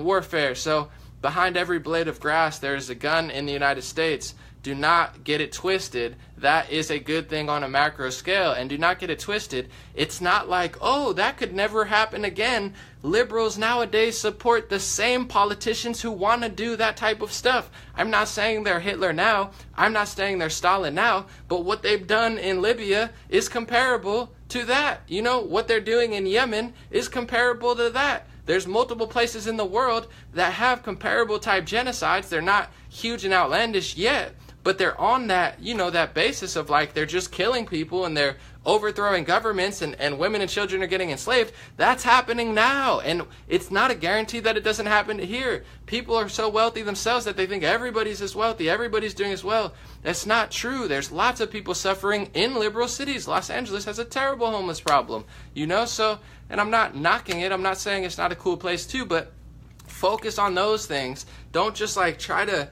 warfare. So behind every blade of grass, there is a gun in the United States. Do not get it twisted. That is a good thing on a macro scale. And do not get it twisted. It's not like, oh, that could never happen again. Liberals nowadays support the same politicians who want to do that type of stuff. I'm not saying they're Hitler now. I'm not saying they're Stalin now. But what they've done in Libya is comparable to that. You know, what they're doing in Yemen is comparable to that. There's multiple places in the world that have comparable type genocides. They're not huge and outlandish yet, but they're on that, you know, that basis of like they're just killing people and they're overthrowing governments and women and children are getting enslaved. That's happening now. And it's not a guarantee that it doesn't happen here. People are so wealthy themselves that they think everybody's as wealthy, everybody's doing as well. That's not true. There's lots of people suffering in liberal cities. Los Angeles has a terrible homeless problem, you know, so, and I'm not knocking it. I'm not saying it's not a cool place too, but focus on those things. Don't just like try to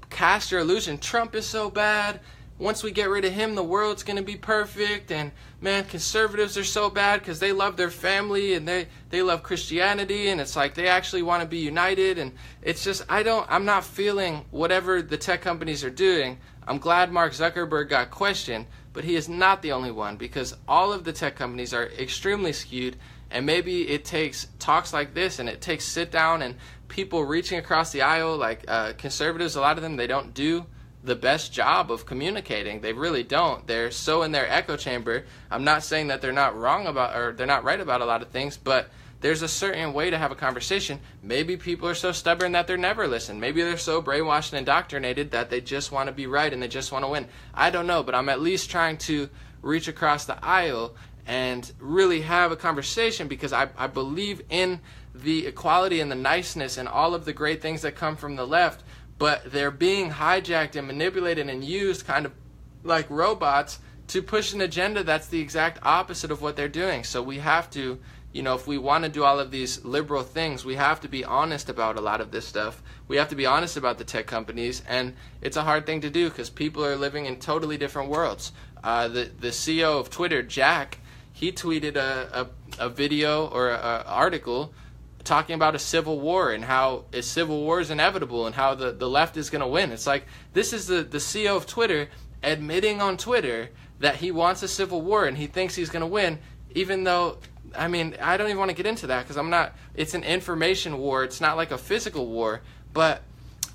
cast your illusion. Trump is so bad. Once we get rid of him, the world's going to be perfect. And man, conservatives are so bad because they love their family and they love Christianity. And it's like they actually want to be united. And it's just, I'm not feeling whatever the tech companies are doing. I'm glad Mark Zuckerberg got questioned, but he is not the only one, because all of the tech companies are extremely skewed. And maybe it takes talks like this, and it takes sit down and people reaching across the aisle. Like conservatives, a lot of them, they don't do the best job of communicating. They really don't. They're so in their echo chamber. I'm not saying that they're not wrong about, or they're not right about a lot of things, but there's a certain way to have a conversation. Maybe people are so stubborn that they're never listened. Maybe they're so brainwashed and indoctrinated that they just want to be right and they just want to win. I don't know, but I'm at least trying to reach across the aisle and really have a conversation, because I believe in the equality and the niceness and all of the great things that come from the left, but they're being hijacked and manipulated and used kind of like robots to push an agenda that's the exact opposite of what they're doing. So we have to if we want to do all of these liberal things, we have to be honest about a lot of this stuff. We have to be honest about the tech companies, and it's a hard thing to do because people are living in totally different worlds. The CEO of Twitter, Jack, he tweeted a video or an article talking about a civil war and how a civil war is inevitable and how the left is going to win. It's like, this is the CEO of Twitter admitting on Twitter that he wants a civil war and he thinks he's going to win, even though, I mean, I don't even want to get into that because it's an information war. It's not like a physical war. But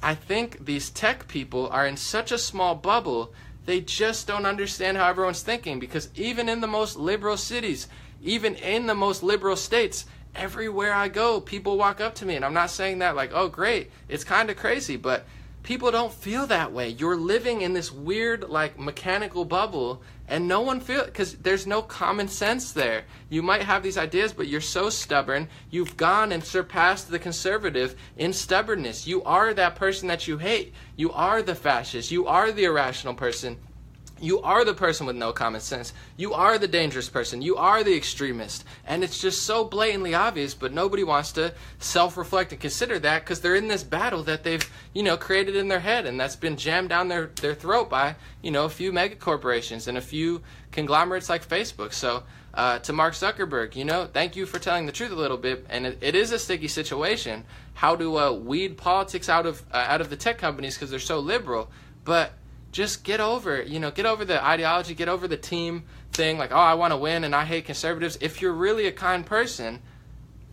I think these tech people are in such a small bubble, they just don't understand how everyone's thinking, because even in the most liberal cities, even in the most liberal states, everywhere I go, people walk up to me, and I'm not saying that like, oh, great, it's kind of crazy, but people don't feel that way. You're living in this weird, like, mechanical bubble, and no one feels, because there's no common sense there. You might have these ideas, but you're so stubborn. You've gone and surpassed the conservative in stubbornness. You are that person that you hate. You are the fascist. You are the irrational person. You are the person with no common sense. You are the dangerous person. You are the extremist. And it's just so blatantly obvious, but nobody wants to self-reflect and consider that because they're in this battle that they've, created in their head, and that's been jammed down their throat by, a few mega corporations and a few conglomerates like Facebook. So to Mark Zuckerberg, thank you for telling the truth a little bit. And it is a sticky situation, how to weed politics out of the tech companies because they're so liberal. But just get over the ideology, get over the team thing, like, oh, I want to win and I hate conservatives. If you're really a kind person,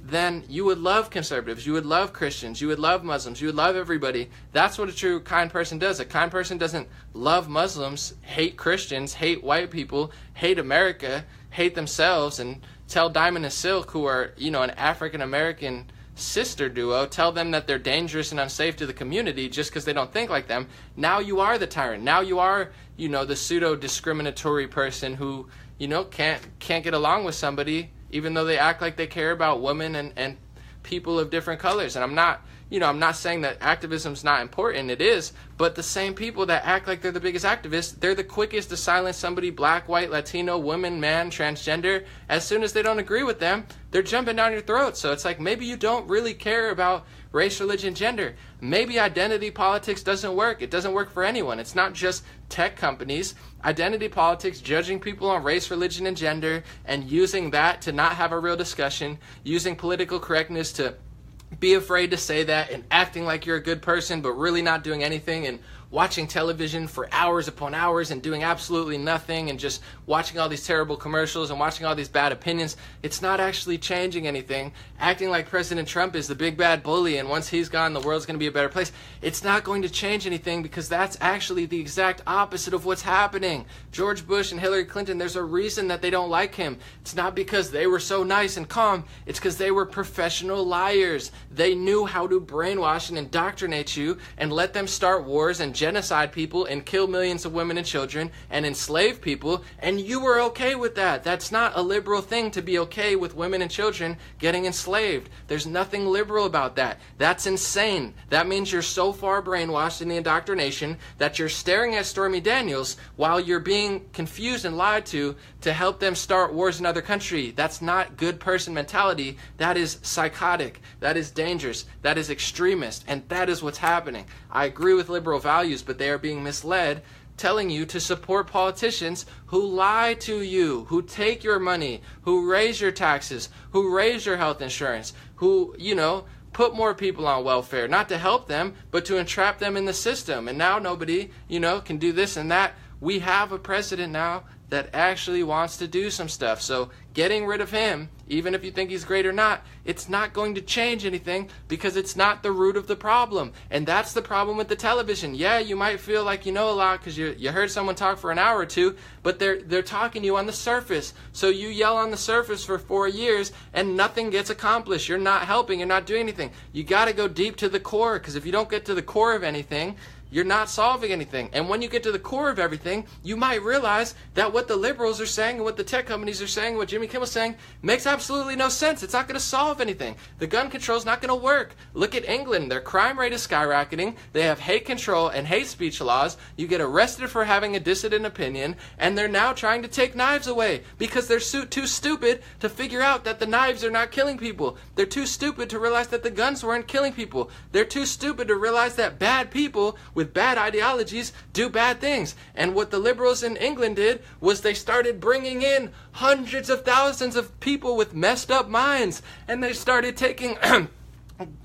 then you would love conservatives, you would love Christians, you would love Muslims, you would love everybody. That's what a true kind person does. A kind person doesn't love Muslims, hate Christians, hate white people, hate America, hate themselves, and tell Diamond and Silk, who are, an African-American sister duo, tell them that they're dangerous and unsafe to the community just because they don't think like them. Now you are the tyrant. Now you are, the pseudo-discriminatory person who, can't get along with somebody even though they act like they care about women and people of different colors. And I'm not saying that activism's not important. It is. But the same people that act like they're the biggest activists, they're the quickest to silence somebody black, white, Latino, woman, man, transgender. As soon as they don't agree with them, they're jumping down your throat. So it's like, maybe you don't really care about race, religion, gender. Maybe identity politics doesn't work. It doesn't work for anyone. It's not just tech companies. Identity politics, judging people on race, religion, and gender, and using that to not have a real discussion, using political correctness to be afraid to say that, and acting like you're a good person but really not doing anything, and watching television for hours upon hours and doing absolutely nothing, and just watching all these terrible commercials and watching all these bad opinions. It's not actually changing anything. Acting like President Trump is the big bad bully and once he's gone the world's going to be a better place. It's not going to change anything, because that's actually the exact opposite of what's happening. George Bush and Hillary Clinton, there's a reason that they don't like him. It's not because they were so nice and calm. It's because they were professional liars. They knew how to brainwash and indoctrinate you and let them start wars and genocide people and kill millions of women and children and enslave people, and you were okay with that. That's not a liberal thing to be okay with women and children getting enslaved. There's nothing liberal about that. That's insane. That means you're so far brainwashed in the indoctrination that you're staring at Stormy Daniels while you're being confused and lied to help them start wars in other countries. That's not good person mentality. That is psychotic. That is dangerous. That is extremist. And that is what's happening. I agree with liberal values, but they are being misled, telling you to support politicians who lie to you, who take your money, who raise your taxes, who raise your health insurance, who, put more people on welfare, not to help them, but to entrap them in the system. And now nobody, can do this and that. We have a president now that actually wants to do some stuff. So getting rid of him, even if you think he's great or not, it's not going to change anything, because it's not the root of the problem. And that's the problem with the television. Yeah, you might feel like you know a lot because you heard someone talk for an hour or two, but they're talking to you on the surface. So you yell on the surface for 4 years and nothing gets accomplished. You're not helping. You're not doing anything. You got to go deep to the core, because if you don't get to the core of anything, you're not solving anything. And when you get to the core of everything, you might realize that what the liberals are saying and what the tech companies are saying, what Jimmy Kimmel's saying, makes absolutely no sense. It's not going to solve anything. The gun control is not going to work. Look at England. Their crime rate is skyrocketing. They have hate control and hate speech laws. You get arrested for having a dissident opinion, and they're now trying to take knives away because they're too stupid to figure out that the knives are not killing people. They're too stupid to realize that the guns weren't killing people. They're too stupid to realize that bad people with bad ideologies do bad things. And what the liberals in England did was they started bringing in hundreds of thousands of people with messed up minds, and they started taking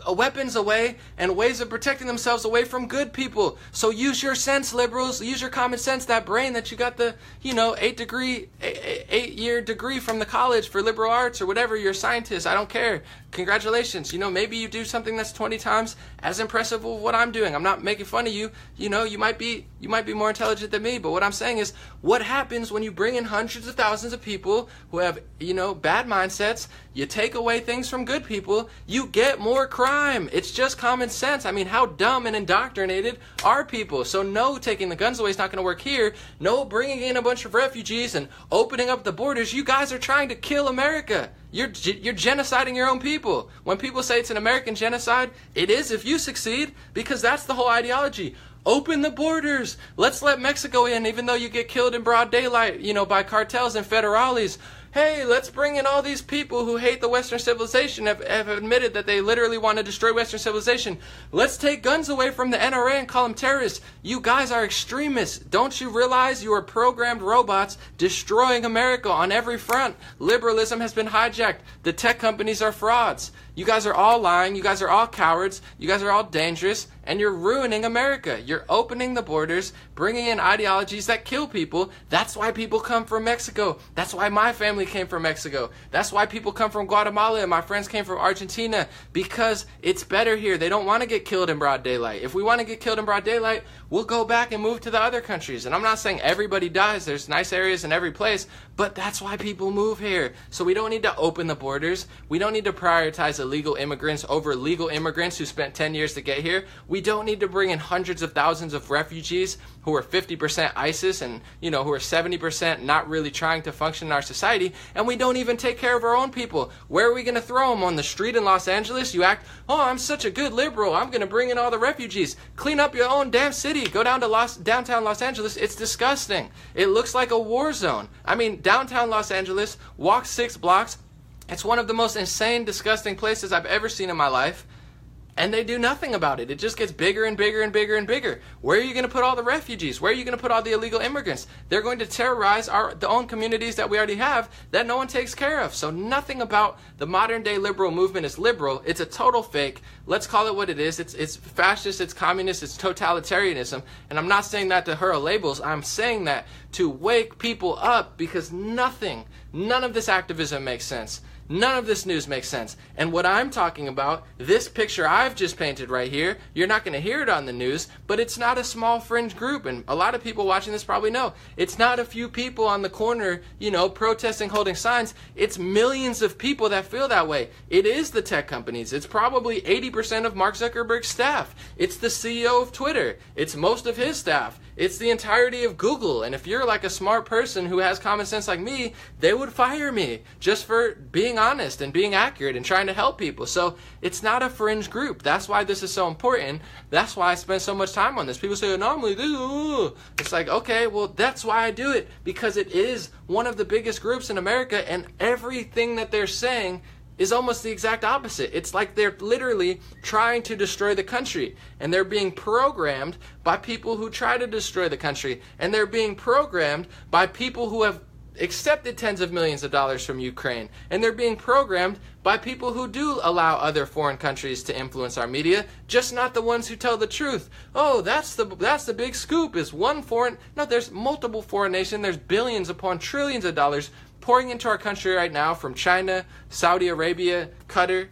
weapons away and ways of protecting themselves away from good people. So use your sense, liberals. Use your common sense, that brain that you got the, 8-year degree from the college for liberal arts or whatever. You're a scientist. I don't care. Congratulations. Maybe you do something that's 20 times as impressive with what I'm doing. I'm not making fun of you. You might be more intelligent than me, but what I'm saying is, what happens when you bring in hundreds of thousands of people who have, bad mindsets, you take away things from good people, you get more crime. It's just common sense. I mean, how dumb and indoctrinated are people? So no, taking the guns away is not going to work here. No, bringing in a bunch of refugees and opening up the borders. You guys are trying to kill America. You're genociding your own people. When people say it's an American genocide, it is if you succeed, because that's the whole ideology. Open the borders. Let's let Mexico in, even though you get killed in broad daylight, by cartels and federales. Hey, let's bring in all these people who hate the Western civilization, have admitted that they literally want to destroy Western civilization. Let's take guns away from the NRA and call them terrorists. You guys are extremists. Don't you realize you are programmed robots destroying America on every front? Liberalism has been hijacked. The tech companies are frauds. You guys are all lying. You guys are all cowards. You guys are all dangerous. And you're ruining America. You're opening the borders, bringing in ideologies that kill people. That's why people come from Mexico. That's why my family came from Mexico. That's why people come from Guatemala and my friends came from Argentina, because it's better here. They don't want to get killed in broad daylight. If we want to get killed in broad daylight, we'll go back and move to the other countries. And I'm not saying everybody dies. There's nice areas in every place, but that's why people move here. So we don't need to open the borders. We don't need to prioritize illegal immigrants over legal immigrants who spent 10 years to get here. We don't need to bring in hundreds of thousands of refugees who are 50% ISIS and, who are 70% not really trying to function in our society. And we don't even take care of our own people. Where are we going to throw them? On the street in Los Angeles? You act, oh, I'm such a good liberal. I'm going to bring in all the refugees. Clean up your own damn city. Go down to downtown Los Angeles. It's disgusting. It looks like a war zone. I mean, downtown Los Angeles, walk 6 blocks. It's one of the most insane, disgusting places I've ever seen in my life. And they do nothing about it. It just gets bigger and bigger and bigger and bigger. Where are you going to put all the refugees? Where are you going to put all the illegal immigrants? They're going to terrorize the own communities that we already have that no one takes care of. So nothing about the modern day liberal movement is liberal. It's a total fake. Let's call it what it is. It's fascist, it's communist, it's totalitarianism. And I'm not saying that to hurl labels. I'm saying that to wake people up, because none of this activism makes sense. None of this news makes sense. And what I'm talking about, this picture I've just painted right here, you're not going to hear it on the news, but it's not a small fringe group. And a lot of people watching this probably know. It's not a few people on the corner, protesting, holding signs. It's millions of people that feel that way. It is the tech companies. It's probably 80% of Mark Zuckerberg's staff. It's the CEO of Twitter. It's most of his staff. It's the entirety of Google. And if you're like a smart person who has common sense like me, they would fire me just for being honest and being accurate and trying to help people. So it's not a fringe group. That's why this is so important. That's why I spend so much time on this. People say, normally this, it's like, okay, well, that's why I do it, because it is one of the biggest groups in America, and everything that they're saying is almost the exact opposite. It's like they're literally trying to destroy the country, and they're being programmed by people who try to destroy the country, and they're being programmed by people who have accepted tens of millions of dollars from Ukraine, and they're being programmed by people who do allow other foreign countries to influence our media, just not the ones who tell the truth. Oh, that's the big scoop, is one foreign. No, there's multiple foreign nations. There's billions upon trillions of dollars pouring into our country right now from China, Saudi Arabia, Qatar,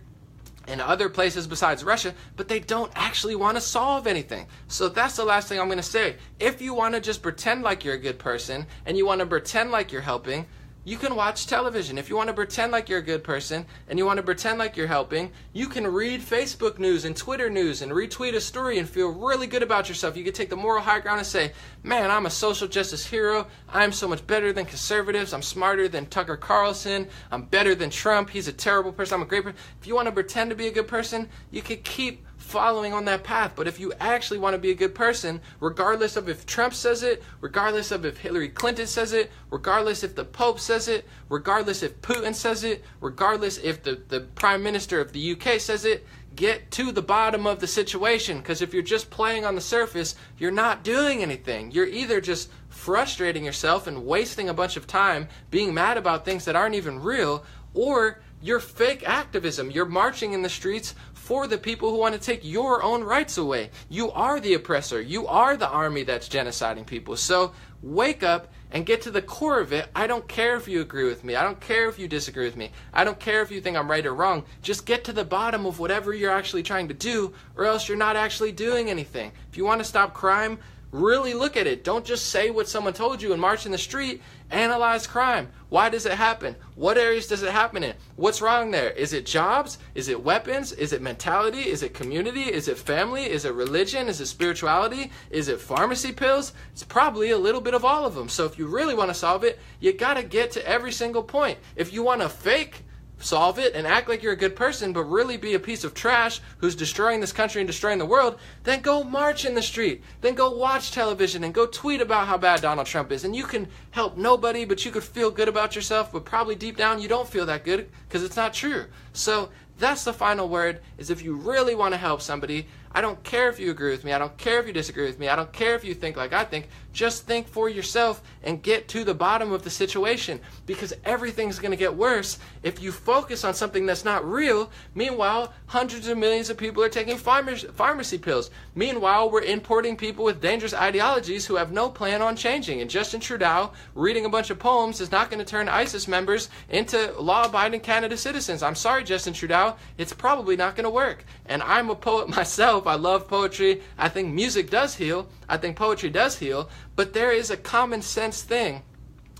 and other places besides Russia, but they don't actually want to solve anything. So that's the last thing I'm going to say. If you want to just pretend like you're a good person and you want to pretend like you're helping, you can watch television. If you want to pretend like you're a good person and you want to pretend like you're helping, you can read Facebook news and Twitter news and retweet a story and feel really good about yourself. You can take the moral high ground and say, man, I'm a social justice hero. I'm so much better than conservatives. I'm smarter than Tucker Carlson. I'm better than Trump. He's a terrible person. I'm a great person. If you want to pretend to be a good person, you can keep following on that path. But if you actually want to be a good person, regardless of if Trump says it, regardless of if Hillary Clinton says it, regardless if the Pope says it, regardless if Putin says it, regardless if the Prime Minister of the UK says it, get to the bottom of the situation. Because if you're just playing on the surface, you're not doing anything. You're either just frustrating yourself and wasting a bunch of time being mad about things that aren't even real, or you're fake activism. You're marching in the streets for the people who want to take your own rights away. You are the oppressor. You are the army that's genociding people. So wake up and get to the core of it. I don't care if you agree with me. I don't care if you disagree with me. I don't care if you think I'm right or wrong. Just get to the bottom of whatever you're actually trying to do, or else you're not actually doing anything. If you want to stop crime, really look at it. Don't just say what someone told you and march in the street. Analyze crime. Why does it happen? What areas does it happen in? What's wrong there? Is it jobs? Is it weapons? Is it mentality? Is it community? Is it family? Is it religion? Is it spirituality? Is it pharmacy pills? It's probably a little bit of all of them. So if you really want to solve it, you got to get to every single point. If you want to fake solve it and act like you're a good person, but really be a piece of trash who's destroying this country and destroying the world, then go march in the street. Then go watch television and go tweet about how bad Donald Trump is. And you can help nobody, but you could feel good about yourself, but probably deep down you don't feel that good because it's not true. So that's the final word, is if you really want to help somebody, I don't care if you agree with me. I don't care if you disagree with me. I don't care if you think like I think. Just think for yourself and get to the bottom of the situation, because everything's going to get worse if you focus on something that's not real. Meanwhile, hundreds of millions of people are taking pharmacy pills. Meanwhile, we're importing people with dangerous ideologies who have no plan on changing. And Justin Trudeau reading a bunch of poems is not going to turn ISIS members into law-abiding Canada citizens. I'm sorry, Justin Trudeau. It's probably not going to work. And I'm a poet myself. I love poetry. I think music does heal. I think poetry does heal. But there is a common sense thing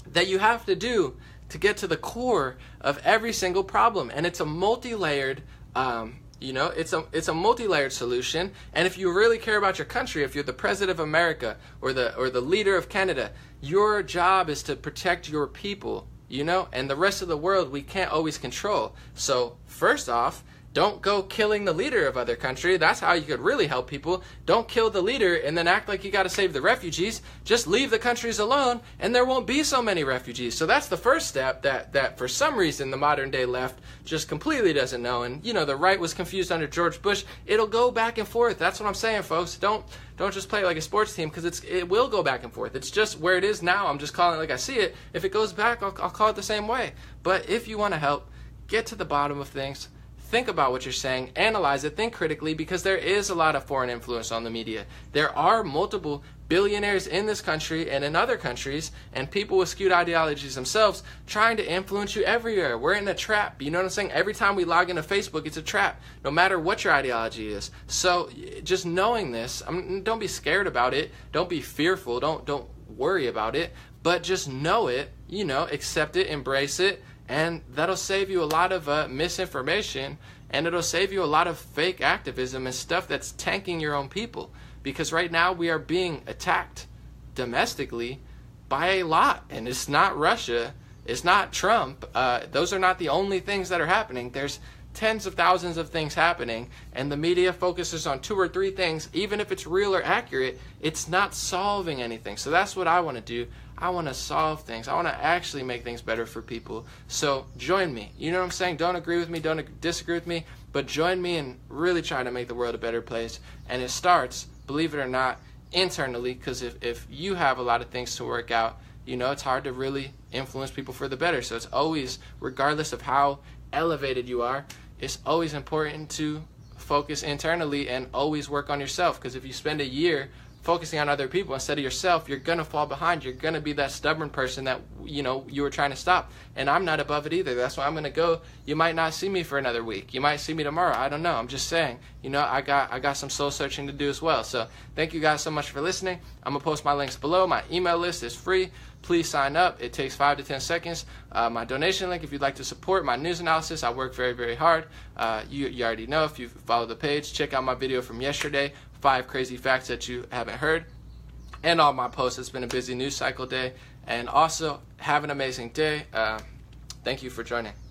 that you have to do to get to the core of every single problem. And it's a multi-layered, it's a multi-layered solution. And if you really care about your country, if you're the president of America or the leader of Canada, your job is to protect your people, and the rest of the world we can't always control. So first off, don't go killing the leader of other country. That's how you could really help people. Don't kill the leader and then act like you got to save the refugees. Just leave the countries alone and there won't be so many refugees. So that's the first step that for some reason the modern day left just completely doesn't know. And the right was confused under George Bush. It'll go back and forth. That's what I'm saying, folks. Don't just play it like a sports team, because it will go back and forth. It's just where it is now. I'm just calling it like I see it. If it goes back, I'll call it the same way. But if you want to help, get to the bottom of things. Think about what you're saying, analyze it, think critically, because there is a lot of foreign influence on the media. There are multiple billionaires in this country and in other countries, and people with skewed ideologies themselves trying to influence you everywhere. We're in a trap. You know what I'm saying? Every time we log into Facebook, it's a trap, no matter what your ideology is. So just knowing this, don't be scared about it. Don't be fearful. Don't worry about it. But just know it, accept it, embrace it. And that'll save you a lot of misinformation, and it'll save you a lot of fake activism and stuff that's tanking your own people. Because right now we are being attacked domestically by a lot. And it's not Russia. It's not Trump. Those are not the only things that are happening. There's tens of thousands of things happening, and the media focuses on 2 or 3 things. Even if it's real or accurate, it's not solving anything. So that's what I want to do. I want to solve things. I want to actually make things better for people. So join me. You know what I'm saying? Don't agree with me. Don't disagree with me. But join me in really trying to make the world a better place. And it starts, believe it or not, internally. Because if you have a lot of things to work out, it's hard to really influence people for the better. So it's always, regardless of how elevated you are, it's always important to focus internally and always work on yourself. Because if you spend a year focusing on other people instead of yourself, you're going to fall behind. You're going to be that stubborn person that, you know, you were trying to stop. And I'm not above it either. That's why I'm going to go. You might not see me for another week. You might see me tomorrow. I don't know. I'm just saying, you know, I got some soul searching to do as well. So thank you guys so much for listening. I'm going to post my links below. My email list is free. Please sign up. It takes 5 to 10 seconds. My donation link, if you'd like to support my news analysis, I work very, very hard. You already know if you follow the page. Check out my video from yesterday, 5 crazy facts that you haven't heard. And all my posts. It's been a busy news cycle day. And also, have an amazing day. Thank you for joining.